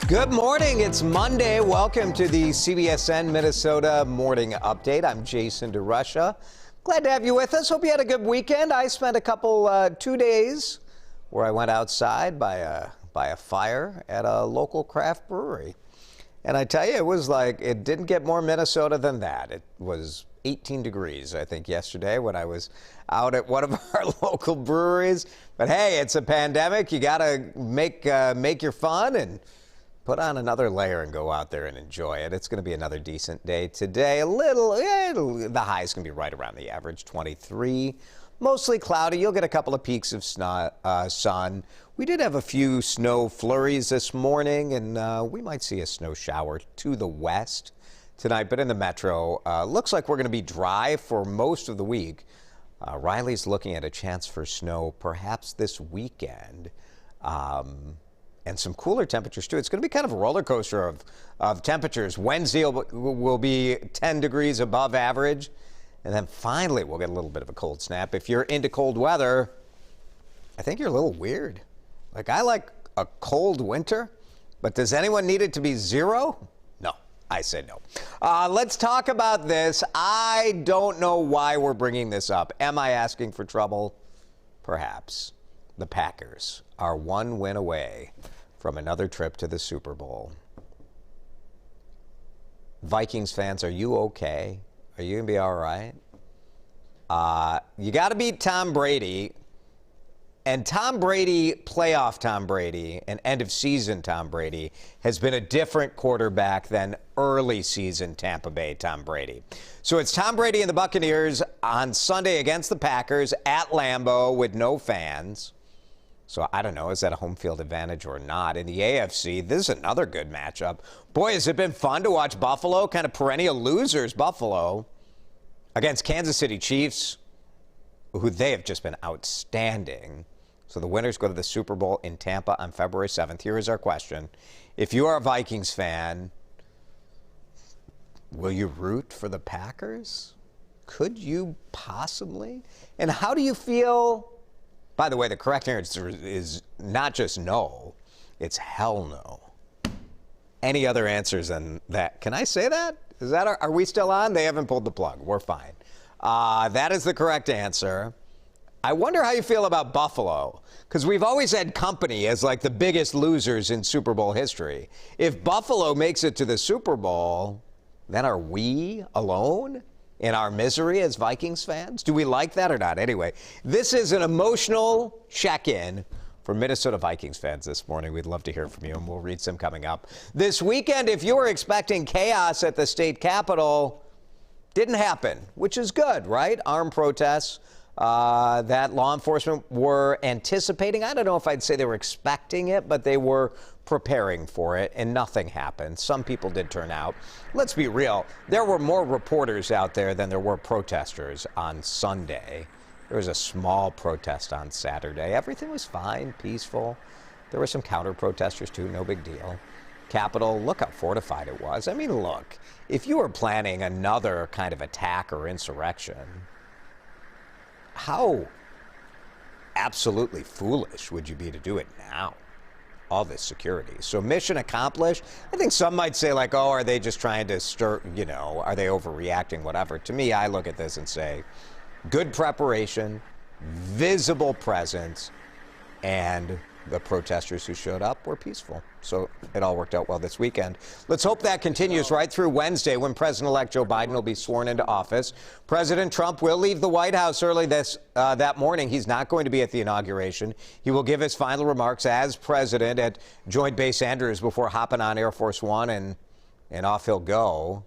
Good morning. It's Monday. Welcome to the CBSN Minnesota Morning Update. I'm Jason DeRusha. Glad to have you with us. Hope you had a good weekend. I spent a couple 2 days where I went outside by a fire at a local craft brewery. And I tell you, it didn't get more Minnesota than that. It was 18 degrees, I think, yesterday when I was out at one of our local breweries. But hey, it's a pandemic. You got to make your fun and put on another layer and go out there and enjoy it. It's going to be another decent day today. The high is going to be right around the average, 23. Mostly cloudy. You'll get a couple of peaks of sun. We did have a few snow flurries this morning, and we might see a snow shower to the west tonight. But in the metro, looks like we're going to be dry for most of the week. Riley's looking at a chance for snow perhaps this weekend. And some cooler temperatures, too. It's going to be kind of a roller coaster of temperatures. Wednesday will be 10 degrees above average. And then finally, we'll get a little bit of a cold snap. If you're into cold weather, I think you're a little weird. I like a cold winter, but does anyone need it to be zero? No, I say no. Let's talk about this. I don't know why we're bringing this up. Am I asking for trouble? Perhaps. The Packers are one win away from another trip to the Super Bowl. Vikings fans, are you okay? Are you going to be all right? You got to beat Tom Brady. And Tom Brady, playoff Tom Brady, and end-of-season Tom Brady, has been a different quarterback than early-season Tampa Bay Tom Brady. So it's Tom Brady and the Buccaneers on Sunday against the Packers at Lambeau with no fans. So I don't know, is that a home field advantage or not? In the AFC, this is another good matchup. Boy, has it been fun to watch Buffalo, kind of perennial losers, Buffalo, against Kansas City Chiefs, who they have just been outstanding. So the winners go to the Super Bowl in Tampa on February 7th. Here is our question. If you are a Vikings fan, will you root for the Packers? Could you possibly? And how do you feel? By the way, the correct answer is not just no, it's hell no. Any other answers than that? Can I say that? Are we still on? They haven't pulled the plug. We're fine. That is the correct answer. I wonder how you feel about Buffalo, because we've always had company as the biggest losers in Super Bowl history. If Buffalo makes it to the Super Bowl, then are we alone in our misery as Vikings fans? Do we like that or not? Anyway, this is an emotional check-in for Minnesota Vikings fans this morning. We'd love to hear from you, and we'll read some coming up. This weekend, if you were expecting chaos at the state capitol, didn't happen, which is good, right? Armed protests that law enforcement were anticipating. I don't know if I'd say they were expecting it, but they were preparing for it, and nothing happened. Some people did turn out. Let's be real. There were more reporters out there than there were protesters on Sunday. There was a small protest on Saturday. Everything was fine, peaceful. There were some counter-protesters, too. No big deal. Capitol, look how fortified it was. I mean, look, if you were planning another kind of attack or insurrection, how absolutely foolish would you be to do it now? All this security. So mission accomplished. I think some might say oh, are they just trying to stir, are they overreacting, whatever. To me, I look at this and say, good preparation, visible presence, and the protesters who showed up were peaceful. So it all worked out well this weekend. Let's hope that continues right through Wednesday when President-elect Joe Biden will be sworn into office. President Trump will leave the White House early that morning. He's not going to be at the inauguration. He will give his final remarks as president at Joint Base Andrews before hopping on Air Force One and off he'll go.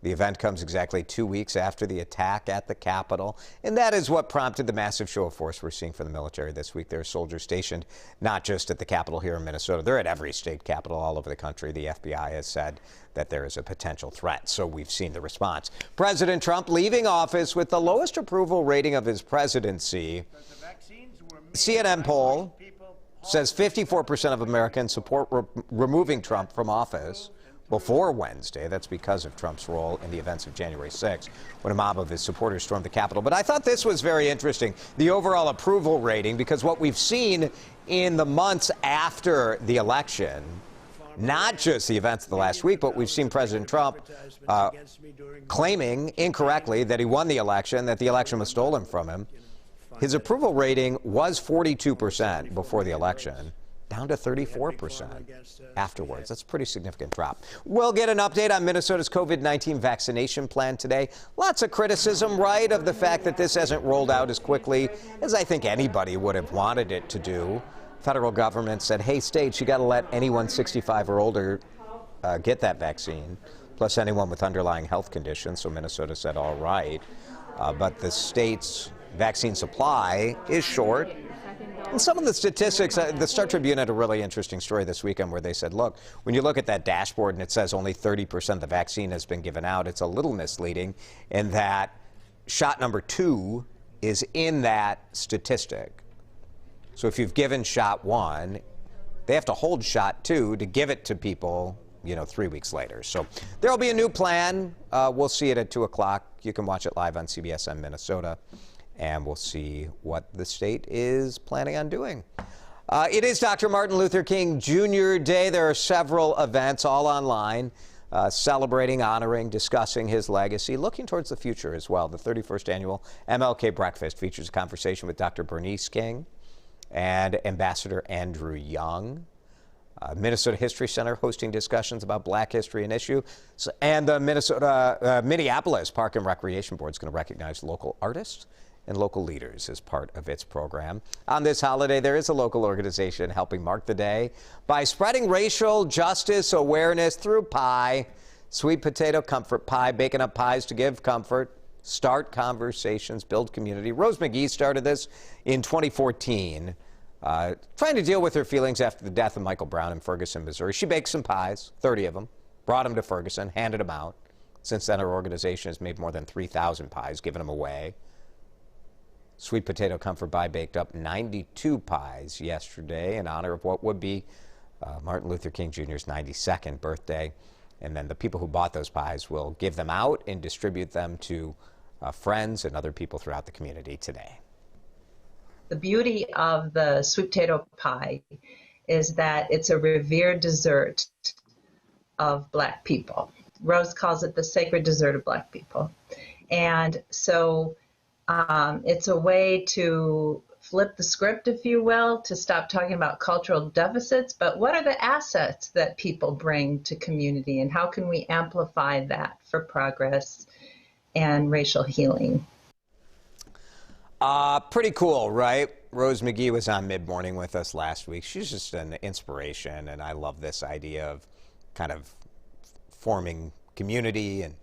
The event comes exactly 2 weeks after the attack at the Capitol, and that is what prompted the massive show of force we're seeing from the military this week. There are soldiers stationed not just at the Capitol here in Minnesota. They're at every state capitol all over the country. The FBI has said that there is a potential threat, so we've seen the response. President Trump leaving office with the lowest approval rating of his presidency. CNN poll says 54% of Americans support removing Trump from office before Wednesday. That's because of Trump's role in the events of January 6th, when a mob of his supporters stormed the Capitol. But I thought this was very interesting, the overall approval rating, because what we've seen in the months after the election not just the events of the last week, but we've seen President Trump claiming incorrectly that he won the election, that the election was stolen from him. His approval rating was 42% before the election, down to 34% afterwards. That's a pretty significant drop. We'll get an update on Minnesota's COVID-19 vaccination plan today. Lots of criticism, right, of the fact that this hasn't rolled out as quickly as I think anybody would have wanted it to do. Federal government said, hey, states, you got to let anyone 65 or older get that vaccine, plus anyone with underlying health conditions. So Minnesota said, all right. But the state's vaccine supply is short. And some of the statistics, the Star Tribune had a really interesting story this weekend where they said, look, when you look at that dashboard and it says only 30% of the vaccine has been given out, it's a little misleading in that shot number 2 is in that statistic. So if you've given shot 1, they have to hold shot 2 to give it to people, 3 weeks later. So there'll be a new plan. We'll see it at 2 o'clock. You can watch it live on CBSN Minnesota. And we'll see what the state is planning on doing. It is Dr. Martin Luther King Jr. Day. There are several events all online celebrating, honoring, discussing his legacy, looking towards the future as well. The 31st annual MLK Breakfast features a conversation with Dr. Bernice King and Ambassador Andrew Young. Minnesota History Center hosting discussions about Black history and issues. And the Minneapolis Park and Recreation Board is going to recognize local artists and local leaders as part of its program. On this holiday, there is a local organization helping mark the day by spreading racial justice awareness through pie. Sweet potato comfort pie, baking up pies to give comfort, start conversations, build community. Rose McGee started this in 2014, trying to deal with her feelings after the death of Michael Brown in Ferguson, Missouri. She baked some pies, 30 of them, brought them to Ferguson, handed them out. Since then, her organization has made more than 3,000 pies, given them away. Sweet Potato Comfort Pie baked up 92 pies yesterday in honor of what would be Martin Luther King Jr.'s 92nd birthday. And then the people who bought those pies will give them out and distribute them to friends and other people throughout the community today. The beauty of the sweet potato pie is that it's a revered dessert of Black people. Rose calls it the sacred dessert of Black people. And so it's a way to flip the script, if you will, to stop talking about cultural deficits, but what are the assets that people bring to community and how can we amplify that for progress and racial healing? Pretty cool, right? Rose McGee was on Mid-Morning with us last week. She's just an inspiration, and I love this idea of kind of forming community and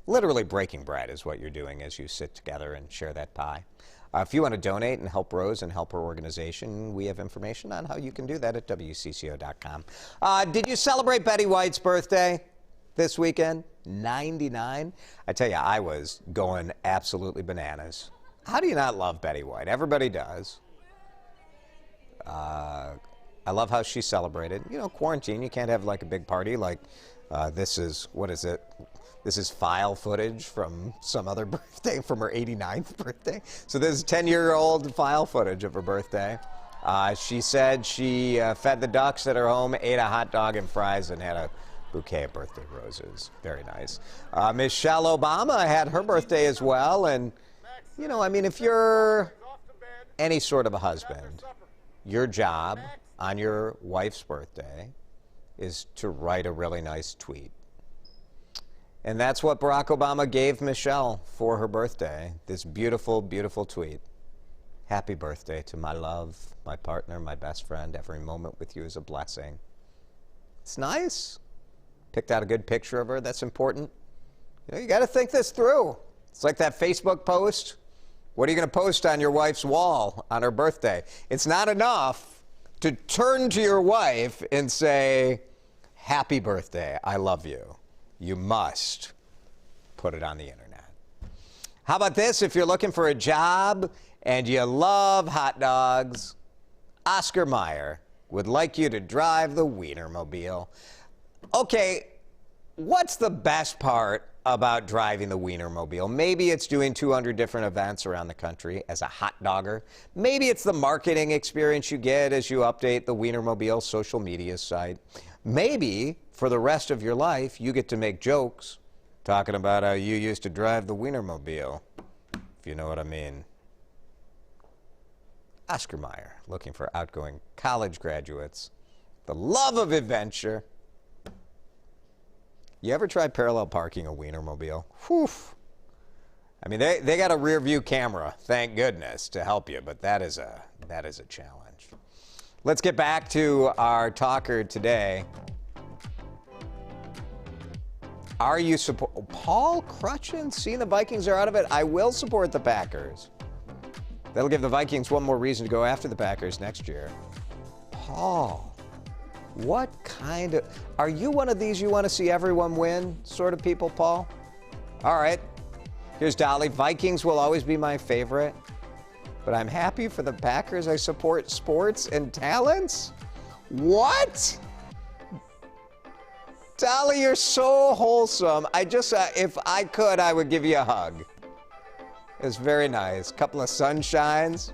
literally breaking bread is what you're doing as you sit together and share that pie. If you want to donate and help Rose and help her organization, we have information on how you can do that at WCCO.com. Did you celebrate Betty White's birthday this weekend? 99? I tell you, I was going absolutely bananas. How do you not love Betty White? Everybody does. I love how she celebrated. Quarantine, you can't have like a big party like this is, what is it? This is file footage from some other birthday, from her 89th birthday. So this is 10-year-old file footage of her birthday. She said she fed the ducks at her home, ate a hot dog and fries, and had a bouquet of birthday roses. Very nice. Michelle Obama had her birthday as well. And, if you're any sort of a husband, your job on your wife's birthday is to write a really nice tweet. And that's what Barack Obama gave Michelle for her birthday, this beautiful, beautiful tweet. Happy birthday to my love, my partner, my best friend. Every moment with you is a blessing. It's nice. Picked out a good picture of her. That's important. You got to think this through. It's like that Facebook post. What are you going to post on your wife's wall on her birthday? It's not enough to turn to your wife and say, happy birthday, I love you. You must put it on the internet. How about this? If you're looking for a job and you love hot dogs, Oscar Mayer would like you to drive the Wienermobile. Okay, what's the best part about driving the Wienermobile? Maybe it's doing 200 different events around the country as a hot dogger. Maybe it's the marketing experience you get as you update the Wienermobile social media site. Maybe for the rest of your life, you get to make jokes talking about how you used to drive the Wienermobile, if you know what I mean. Oscar Mayer, looking for outgoing college graduates, the love of adventure. You ever try parallel parking a Wienermobile? Whew. I mean, they got a rear view camera, thank goodness, to help you, but that is a challenge. Let's get back to our talker today. Are you support Paul Crutchin? Seeing the Vikings are out of it, I will support the Packers. That'll give the Vikings one more reason to go after the Packers next year. Paul, what kind of... Are you one of these you want to see everyone win sort of people, Paul? All right. Here's Dolly. Vikings will always be my favorite, but I'm happy for the Packers. I support sports and talents. What? Dolly, you're so wholesome. I just, if I could, I would give you a hug. It's very nice. Couple of sunshines.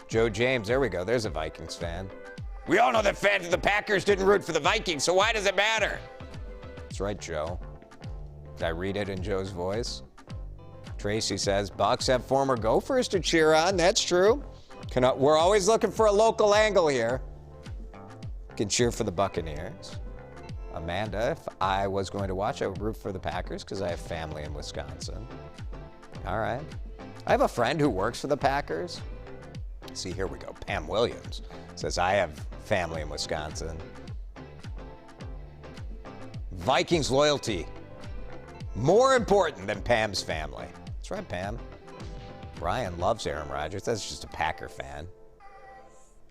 Joe James, there we go. There's a Vikings fan. We all know that fans of the Packers didn't root for the Vikings, so why does it matter? That's right, Joe. Did I read it in Joe's voice? Tracy says, Bucks have former Gophers to cheer on. That's true. We're always looking for a local angle here. Can cheer for the Buccaneers. Amanda, if I was going to watch, I would root for the Packers because I have family in Wisconsin. All right. I have a friend who works for the Packers. See, here we go. Pam Williams says, I have family in Wisconsin. Vikings loyalty. More important than Pam's family. That's right, Pam. Brian loves Aaron Rodgers. That's just a Packer fan.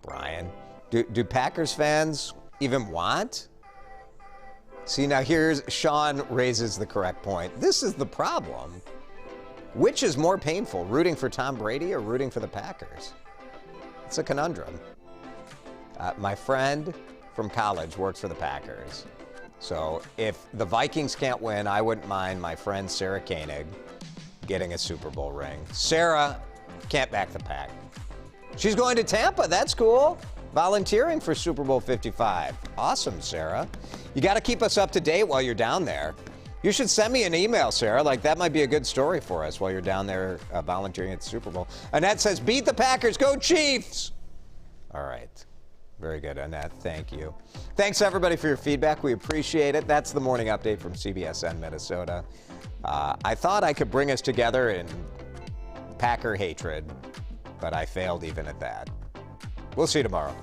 Brian. Do Packers fans even want? See, now here's Sean raises the correct point. This is the problem. Which is more painful, rooting for Tom Brady or rooting for the Packers? It's a conundrum. My friend from college works for the Packers. So if the Vikings can't win, I wouldn't mind my friend Sarah Koenig getting a Super Bowl ring. Sarah can't back the Pack. She's going to Tampa. That's cool. Volunteering for Super Bowl 55. Awesome, Sarah. You got to keep us up to date while you're down there. You should send me an email, Sarah. Like, that might be a good story for us while you're down there volunteering at the Super Bowl. Annette says, beat the Packers. Go Chiefs. All right. Very good, Annette. Thank you. Thanks, everybody, for your feedback. We appreciate it. That's the morning update from CBSN Minnesota. I thought I could bring us together in Packer hatred, but I failed even at that. We'll see you tomorrow.